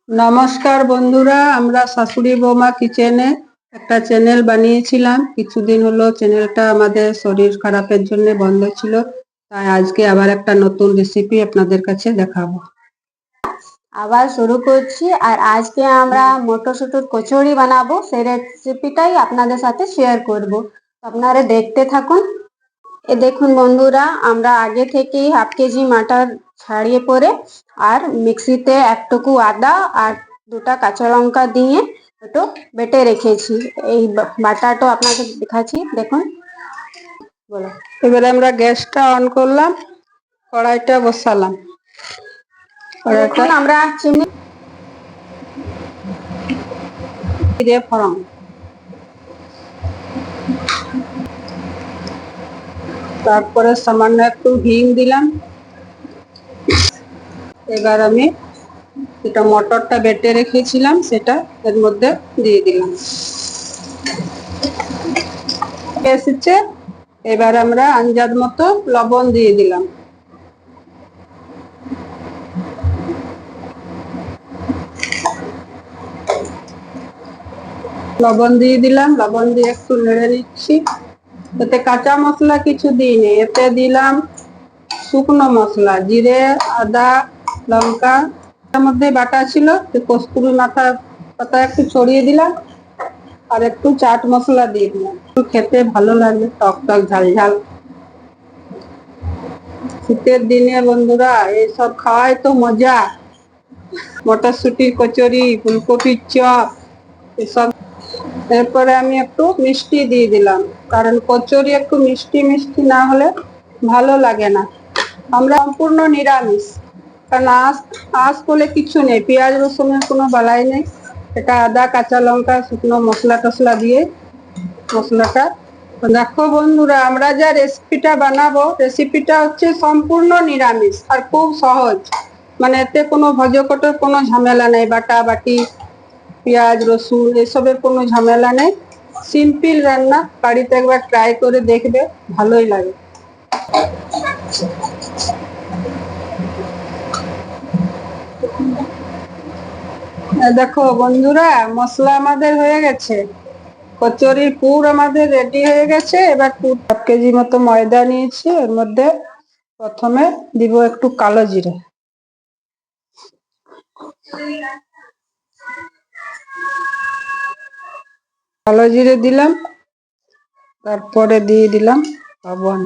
নমস্কার বন্ধুরা, আমরা শাশুড়ি বৌমা কিচেনে একটা চ্যানেল বানিয়েছিলাম। কিছুদিন হলো চ্যানেলটা আমাদের শরীর খারাপের জন্য বন্ধ ছিল, তাই আজকে আবার একটা নতুন রেসিপি আপনাদের কাছে দেখাবো। আবার শুরু করছি। আর আজকে আমরা মটরশুঁটির কচুরি বানাবো, সেই রেসিপিটাই আপনাদের সাথে শেয়ার করব। আপনারা দেখতে থাকুন। এ দেখুন বন্ধুরা, আমরা আগে থেকেই হাফ কেজি মাটর ছাড়িয়ে পরে আর মিক্সিতে একটুকু আদা আর দুটা কাঁচা লঙ্কা দিয়ে একটু বেটে রেখেছি। এই বাটাটা আপনাকে দেখাচ্ছি, দেখুন। বলো। এবারে আমরা গ্যাসটা অন করলাম, কড়াইটা বসালাম। এখন আমরা চিনি দিয়ে ফোড়ন, তারপরে সামান্য একটু হিং দিলাম। এবার আমি যেটা মটরটা বেটে রেখেছিলাম সেটা এর মধ্যে দিয়ে দিলাম। এসেছে, এবার আমরা আন্দাজ মতো লবণ দিয়ে দিলাম। লবণ দিয়ে দিলাম, লবণ দিয়ে একটু নেড়ে নিচ্ছি। এতে কাঁচা মশলা কিছু দিইনি, এতে দিলাম শুকনো মশলা, জিরে, আদা, লঙ্কা। তার মধ্যে বাটা ছিল, কস্তুরি মেথি পাতা একটু ছড়িয়ে দিলাম আর একটু চাট মশলা দিয়ে দিলাম। একটু খেতে ভালো লাগে, টক টক ঝাল ঝাল। শীতের দিনে বন্ধুরা এইসব খাওয়াই তো মজা। মটরশুঁটির কচুরি, ফুলকপির চপ, এসব। এরপরে আমি একটু মিষ্টি দিয়ে দিলাম, কারণ কচুরি একটু মিষ্টি মিষ্টি না হলে ভালো লাগে না। আমরা সম্পূর্ণ নিরামিষ, কারণ আঁশ বলে কিছু নেই, পেঁয়াজ রসুনের কোনো বালাই নেই। এটা আদা, কাঁচা লঙ্কা, শুকনো মশলা টসলা দিয়ে মশলাটা। দেখো বন্ধুরা, আমরা যা রেসিপিটা বানাবো, রেসিপিটা হচ্ছে সম্পূর্ণ নিরামিষ আর খুব সহজ। মানে এতে কোনো ভজকটের কোনো ঝামেলা নেই, বাটা বাটি পেঁয়াজ রসুন এসবের কোনো ঝামেলা নেই। সিম্পল রান্না, বাড়িতে একবার ট্রাই করে দেখবে, ভালোই লাগে। দেখো বন্ধুরা, মশলা আমাদের হয়ে গেছে, কচুরির পুর আমাদের রেডি হয়ে গেছে। এবার 1 কেজি মতো ময়দা নিয়েছি, এর মধ্যে প্রথমে দিব একটু কালো জিরে, কালো জিরে দিলাম। তারপরে দিয়ে দিলাম লবণ,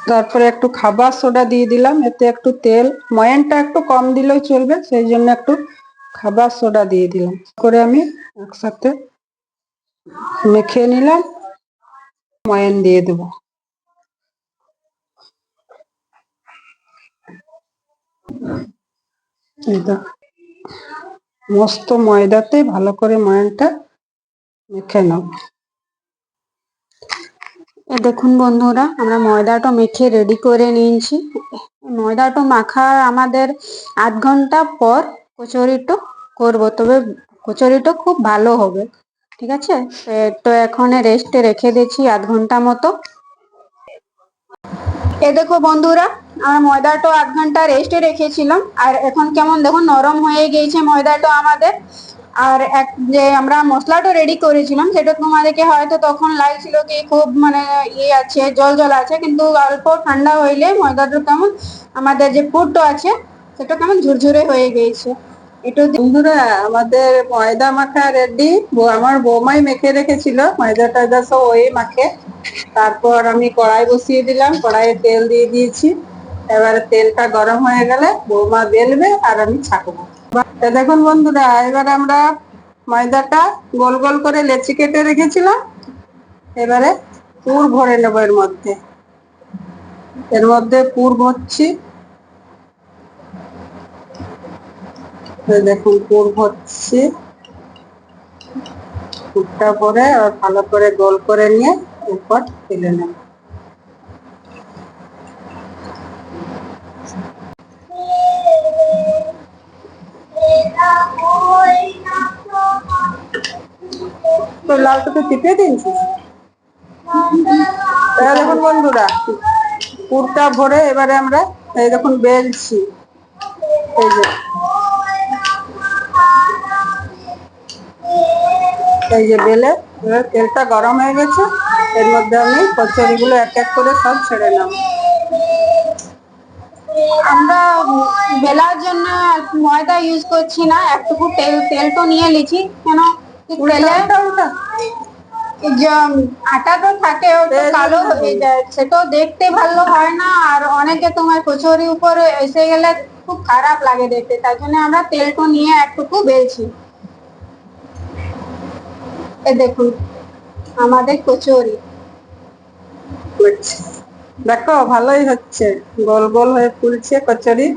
তারপরে একটু খাবার সোডা দিয়ে দিলাম। এতে একটু তেল, ময়ানটা একটু কম দিলেও চলবে, সেই জন্য একটু খাবার সোডা দিয়ে দিলাম। করে আমি একসাথে মেখে নিলাম, ময়ান দিয়ে দেবো। মস্ত ময়দাতে ভালো করে ময়ানটা মেখে নাও। দেখুন বন্ধুরা, আমরা ময়দাটা মেখে রেডি করে নিয়েছি। ময়দাটা মাখার আমাদের আধ ঘন্টা পর কচুরিটা করব, তবে কচুরিটা খুব ভালো হবে। ঠিক আছে, তো এখন রেস্টে রেখে দিচ্ছি আধ ঘন্টা মতো। দেখো বন্ধুরা, আমরা ময়দাটা আধ ঘন্টা রেস্টে রেখেছিলাম, আর এখন কেমন দেখুন নরম হয়ে গিয়েছে ময়দাটা আমাদের। আর যে আমরা মশলাটা রেডি করেছিলাম, সেটা তোমাদেরকে হয়তো তখন লাগছিল কি খুব মানে আছে, জল জল আছে, কিন্তু অল্প ঠান্ডা হইলে ময়দাটা কেমন আমাদের যে পুরটা আছে সেটা কেমন ঝুরঝুরে হয়ে গিয়েছে। একটু বন্ধুরা, আমাদের ময়দা মাখা রেডি। আমার বৌমাই মেখে রেখেছিল, ময়দা টয়দা সব ওই মাখে। তারপর আমি কড়াই বসিয়ে দিলাম, কড়াইয়ে তেল দিয়ে দিয়েছি। এবারে তেলটা গরম হয়ে গেলে বৌমা বেলবে আর আমি ছাকবো। দেখুন বন্ধুরা, এবার আমরা ময়দাটা গোল গোল করে লেচি কেটে রেখেছিলাম। এবারে পুর ভরে নেবো এর মধ্যে। পুর ভরছি, দেখুন পুর ভরছি। পুরটা পরে আর ভালো করে গোল করে নিয়ে এরপর ফেলে নেব। তো লাউটাকে টিপে দিয়েছি। দেখুন বন্ধুরা, পুরটা ভরে এবারে আমরা এই দেখুন বেলছি। এই যে এই যে বেলে এবার তেলটা গরম হয়ে গেছে, এর মধ্যে আমি কচুরিগুলো এক এক করে সব ছেড়ে নেব। আমরা বেলার জন্য ময়দা ইউজ করছি না, একটুকু তেল তো নিয়ে লিছি, কেন কি তেলে উল্টা উল্টা যে আটা তো থাকে ওটা কালো হয়ে যায়, সেটাও দেখতে ভালো হয় না, আর অনেকে তোমার কচুরি উপরে এসে গেলে খুব খারাপ লাগে দেখতে, তাই জন্য আমরা তেলটা নিয়ে একটুকু বেলছি। এ দেখুন আমাদের কচুরি। দেখো ভালোই হচ্ছে, গোল গোল হয়ে ফুলছে কচুরি।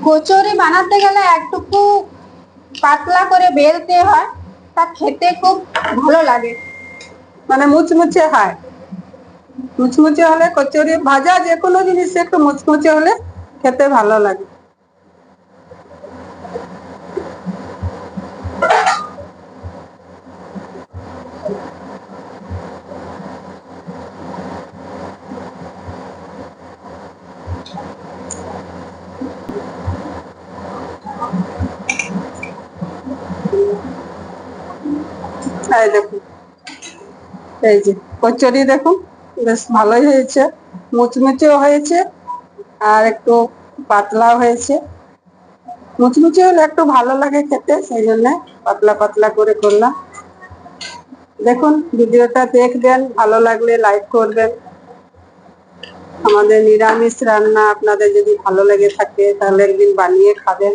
কচুরি বানাতে গেলে একটুকু পাতলা করে বেলতে হয়, তা খেতে খুব ভালো লাগে, মানে মুচমুচে হয়। মুচমুচে হলে কচুরি, ভাজা যে কোনো জিনিস একটু মুচমুচে হলে খেতে ভালো লাগে। এই দেখুন, এই যে কচুরি দেখুন বেশ ভালোই হয়েছে, মুচমুচেও হয়েছে আর একটু পাতলাও হয়েছে। মুচমুচে হলে একটু ভালো লাগে খেতে, সেই জন্য পাতলা পাতলা করে করলাম। দেখুন ভিডিওটা দেখবেন, ভালো লাগলে লাইক করবেন। আমাদের নিরামিষ রান্না আপনাদের যদি ভালো লেগে থাকে তাহলে একদিন বানিয়ে খাবেন।